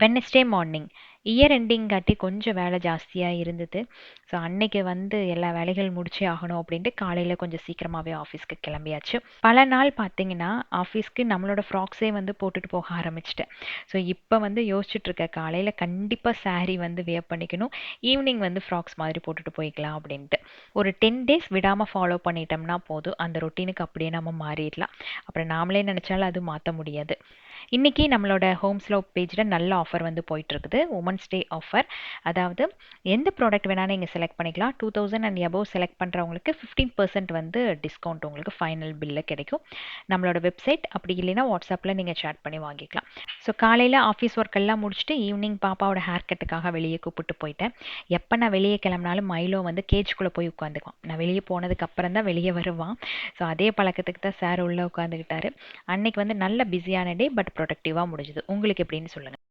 Wednesday morning. Year எண்டிங்காட்டி கொஞ்சம் வேலை ஜாஸ்தியாக இருந்தது. ஸோ அன்னைக்கு வந்து எல்லா வேலைகள் முடிச்சே ஆகணும் அப்படின்ட்டு காலையில் கொஞ்சம் சீக்கிரமாகவே ஆஃபீஸ்க்கு கிளம்பியாச்சு. பல நாள் பார்த்தீங்கன்னா ஆஃபீஸ்க்கு நம்மளோட ஃப்ராக்ஸே வந்து போட்டுட்டு போக ஆரம்பிச்சிட்டேன். ஸோ இப்போ வந்து யோசிச்சுட்டு இருக்கேன், காலையில் கண்டிப்பாக saree வந்து வியர் பண்ணிக்கணும், ஈவினிங் வந்து ஃப்ராக்ஸ் மாதிரி போட்டுட்டு போய்க்கலாம் அப்படின்ட்டு. ஒரு 10 days விடாமல் ஃபாலோ பண்ணிட்டோம்னா போதும், அந்த ரொட்டீனுக்கு அப்படியே நம்ம மாறிடலாம். அப்புறம் நாமளே நினச்சாலும் அது மாற்ற முடியாது. இன்னைக்கு நம்மளோட ஹோம் ஸ்லோ பேஜில் நல்ல ஆஃபர் வந்து போயிட்டு இருக்குது, உமன்ஸ் டே ஆஃபர். அதாவது எந்த ப்ராடக்ட் வேணாலும் நீங்கள் செலக்ட் பண்ணிக்கலாம். 2000 அண்ட் above செலக்ட் பண்ணுறவங்களுக்கு 15% வந்து டிஸ்கவுண்ட் உங்களுக்கு ஃபைனல் பில்லில் கிடைக்கும். நம்மளோட வெப்சைட் அப்படி இல்லைன்னா வாட்ஸ்அப்பில் நீங்கள் சேட் பண்ணி வாங்கிக்கலாம். ஸோ காலையில் ஆஃபீஸ் ஒர்க் எல்லாம் முடிச்சுட்டு ஈவினிங் பாப்பாவோட ஹேர் கட்டுக்காக வெளியே கூப்பிட்டு போயிட்டேன். எப்போ நான் வெளியே கிளம்பினாலும் மைலோ வந்து கேஜ்குள்ளே போய் உட்காந்துக்குவான். நான் வெளியே போனதுக்கு அப்புறம் தான் வெளியே வருவான். ஸோ அதே பழக்கத்துக்கு தான் சார் உள்ளே உட்காந்துக்கிட்டாரு. அன்னைக்கு வந்து நல்ல பிஸியான டே, பட் ப்ரொடக்டிவாக முடிஞ்சுது. உங்களுக்கு எப்படின்னு சொல்லுங்கள்.